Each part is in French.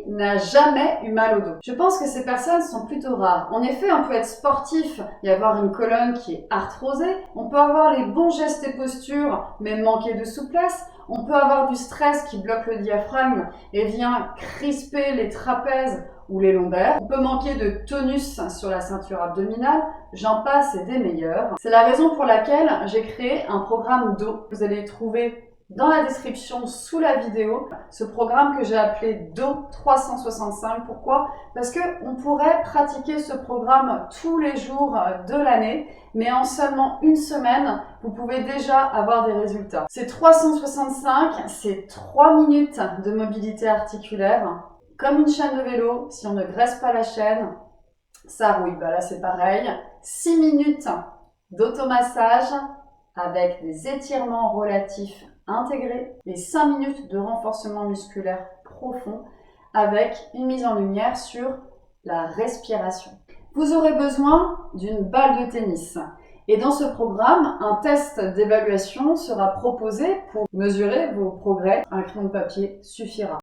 n'a jamais eu mal au dos? Je pense que ces personnes sont plutôt rares. En effet, on peut être sportif et avoir une colonne qui est arthrosée. On peut avoir les bons gestes et postures, mais manquer de souplesse. On peut avoir du stress qui bloque le diaphragme et vient crisper les trapèzes ou les lombaires. On peut manquer de tonus sur la ceinture abdominale, j'en passe et des meilleurs. C'est la raison pour laquelle j'ai créé un programme dos. Vous allez trouver dans la description sous la vidéo ce programme que j'ai appelé dos 365. Pourquoi? Parce qu'on pourrait pratiquer ce programme tous les jours de l'année, mais en seulement une semaine, vous pouvez déjà avoir des résultats. C'est 365, c'est 3 minutes de mobilité articulaire. Comme une chaîne de vélo, si on ne graisse pas la chaîne, ça rouille. Là, c'est pareil. 6 minutes d'automassage avec des étirements relatifs intégrés et 5 minutes de renforcement musculaire profond avec une mise en lumière sur la respiration. Vous aurez besoin d'une balle de tennis. Et dans ce programme, un test d'évaluation sera proposé pour mesurer vos progrès. Un crayon de papier suffira.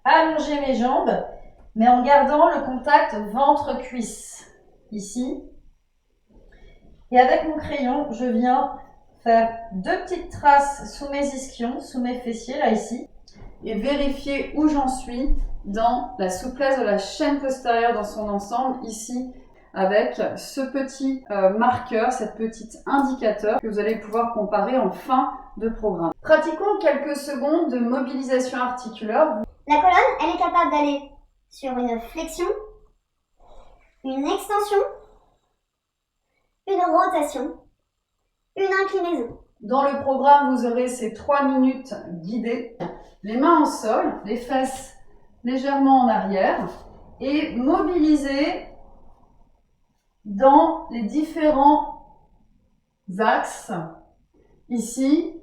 Allonger mes jambes, mais en gardant le contact ventre-cuisse, ici. Et avec mon crayon, je viens faire 2 petites traces sous mes ischions, sous mes fessiers, là, ici. Et vérifier où j'en suis dans la souplesse de la chaîne postérieure dans son ensemble, ici, avec ce petit marqueur, cette petite indicateur que vous allez pouvoir comparer en fin de programme. Pratiquons quelques secondes de mobilisation articulaire. La colonne, elle est capable d'aller sur une flexion, une extension, une rotation, une inclinaison. Dans le programme, vous aurez ces 3 minutes guidées, les mains en sol, les fesses légèrement en arrière et mobiliser dans les différents axes, ici,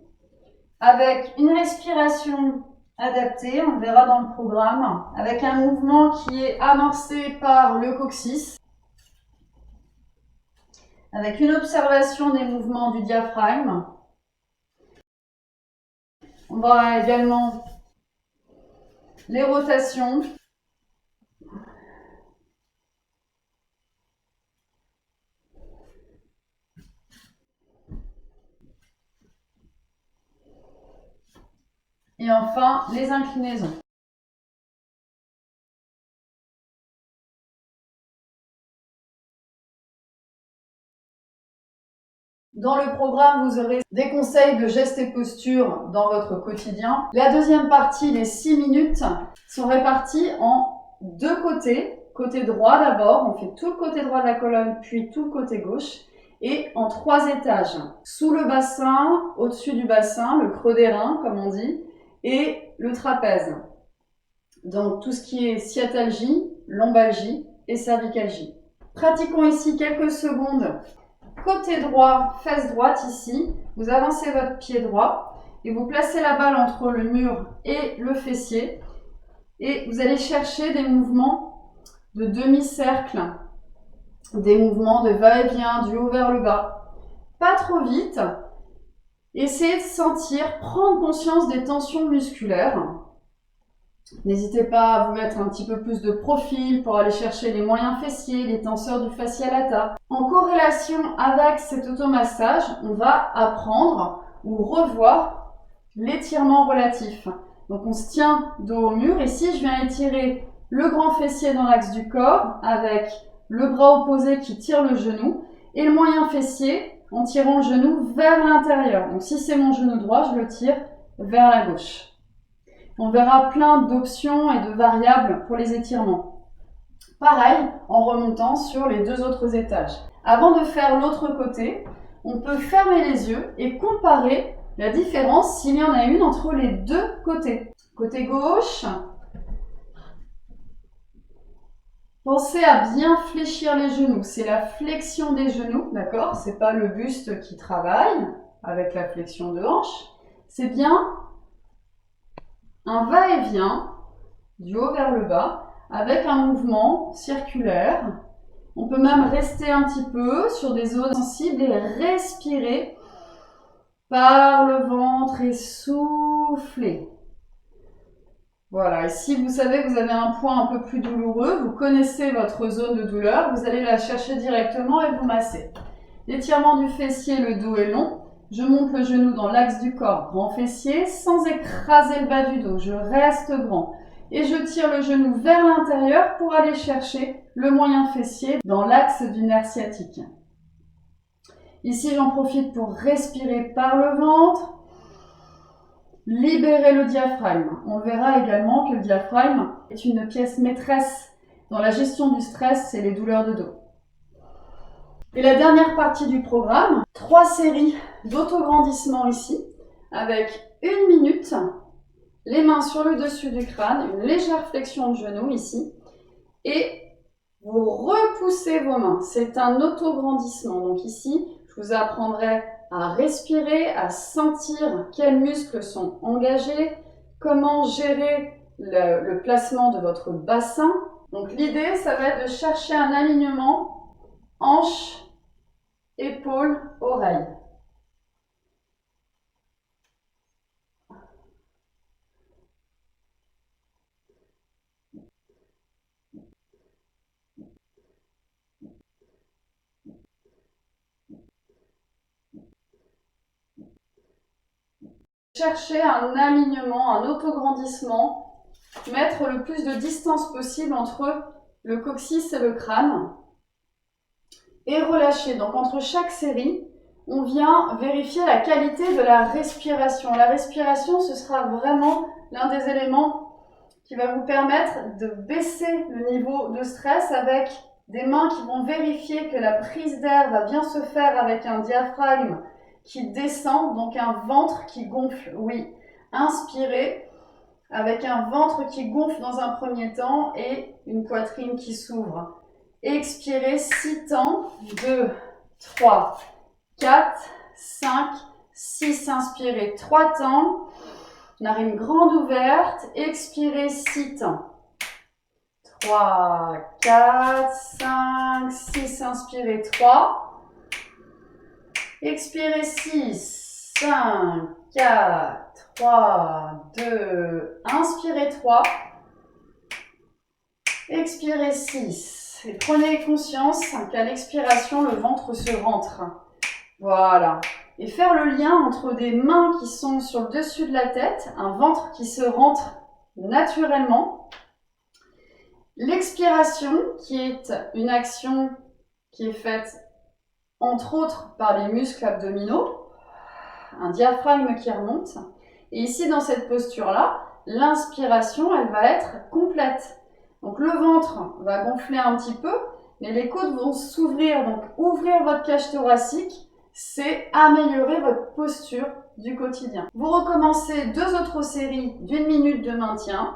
avec une respiration adaptée, on le verra dans le programme, avec un mouvement qui est amorcé par le coccyx, avec une observation des mouvements du diaphragme. On verra également les rotations. Et enfin, les inclinaisons. Dans le programme, vous aurez des conseils de gestes et postures dans votre quotidien. La deuxième partie, les 6 minutes, sont réparties en 2 côtés. Côté droit d'abord, on fait tout le côté droit de la colonne, puis tout le côté gauche. Et en 3 étages. Sous le bassin, au-dessus du bassin, le creux des reins, comme on dit, et le trapèze. Donc tout ce qui est sciatalgie, lombalgie et cervicalgie. Pratiquons ici quelques secondes. Côté droit, fesse droite ici, vous avancez votre pied droit et vous placez la balle entre le mur et le fessier et vous allez chercher des mouvements de demi-cercle, des mouvements de va-et-vient, du haut vers le bas. Pas trop vite. Essayez de sentir, prendre conscience des tensions musculaires. N'hésitez pas à vous mettre un petit peu plus de profil pour aller chercher les moyens fessiers, les tenseurs du fascia lata. En corrélation avec cet automassage, on va apprendre ou revoir l'étirement relatif. Donc on se tient dos au mur. Ici, je viens étirer le grand fessier dans l'axe du corps avec le bras opposé qui tire le genou et le moyen fessier en tirant le genou vers l'intérieur. Donc si c'est mon genou droit, je le tire vers la gauche. On verra plein d'options et de variables pour les étirements. Pareil, en remontant sur les 2 autres étages. Avant de faire l'autre côté, on peut fermer les yeux et comparer la différence, s'il y en a une, entre les 2 côtés. Côté gauche, pensez à bien fléchir les genoux. C'est la flexion des genoux, d'accord? C'est pas le buste qui travaille avec la flexion de hanche. C'est bien un va-et-vient du haut vers le bas avec un mouvement circulaire. On peut même rester un petit peu sur des zones sensibles et respirer par le ventre et souffler. Voilà, et si vous savez que vous avez un point un peu plus douloureux, vous connaissez votre zone de douleur, vous allez la chercher directement et vous massez. L'étirement du fessier, le dos est long. Je monte le genou dans l'axe du corps, grand fessier, sans écraser le bas du dos. Je reste grand. Et je tire le genou vers l'intérieur pour aller chercher le moyen fessier dans l'axe du nerf sciatique. Ici, j'en profite pour respirer par le ventre. Libérer le diaphragme. On verra également que le diaphragme est une pièce maîtresse dans la gestion du stress et les douleurs de dos. Et la dernière partie du programme, 3 séries d'autograndissement ici, avec 1 minute, les mains sur le dessus du crâne, une légère flexion de genou ici, et vous repoussez vos mains. C'est un autograndissement. Donc ici, je vous apprendrai à respirer, à sentir quels muscles sont engagés, comment gérer le placement de votre bassin. Donc l'idée, ça va être de chercher un alignement hanche, épaule, oreille. Chercher un alignement, un autograndissement, mettre le plus de distance possible entre le coccyx et le crâne et relâcher. Donc entre chaque série, on vient vérifier la qualité de la respiration. La respiration, ce sera vraiment l'un des éléments qui va vous permettre de baisser le niveau de stress avec des mains qui vont vérifier que la prise d'air va bien se faire avec un diaphragme qui descend, donc un ventre qui gonfle. Oui, inspirez avec un ventre qui gonfle dans un premier temps et une poitrine qui s'ouvre. Expirez 6 temps, 2, 3, 4, 5, 6, inspirez 3 temps, narine grande ouverte, expirez 6 temps. 3, 4, 5, 6, inspirez 3. Expirez 6, 5, 4, 3, 2, inspirez 3. Expirez 6. Et prenez conscience qu'à l'expiration, le ventre se rentre. Voilà. Et faire le lien entre des mains qui sont sur le dessus de la tête, un ventre qui se rentre naturellement. L'expiration, qui est une action qui est faite entre autres par les muscles abdominaux, un diaphragme qui remonte. Et ici, dans cette posture-là, l'inspiration, elle va être complète. Donc le ventre va gonfler un petit peu, mais les côtes vont s'ouvrir. Donc ouvrir votre cage thoracique, c'est améliorer votre posture du quotidien. Vous recommencez 2 autres séries d'1 minute de maintien.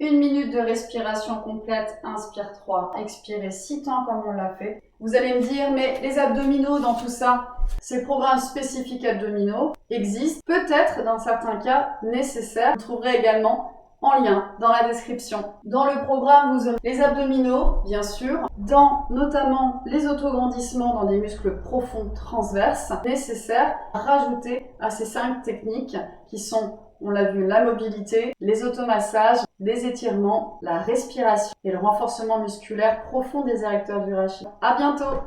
1 minute de respiration complète, inspire 3, expirez 6 temps comme on l'a fait. Vous allez me dire, mais les abdominaux dans tout ça, ces programmes spécifiques abdominaux existent, peut-être dans certains cas nécessaires. Vous trouverez également en lien dans la description. Dans le programme, vous aurez les abdominaux, bien sûr, dans notamment les autograndissements dans des muscles profonds transverses, nécessaires à rajouter à ces 5 techniques qui sont, on l'a vu, la mobilité, les automassages, les étirements, la respiration et le renforcement musculaire profond des érecteurs du rachis. À bientôt!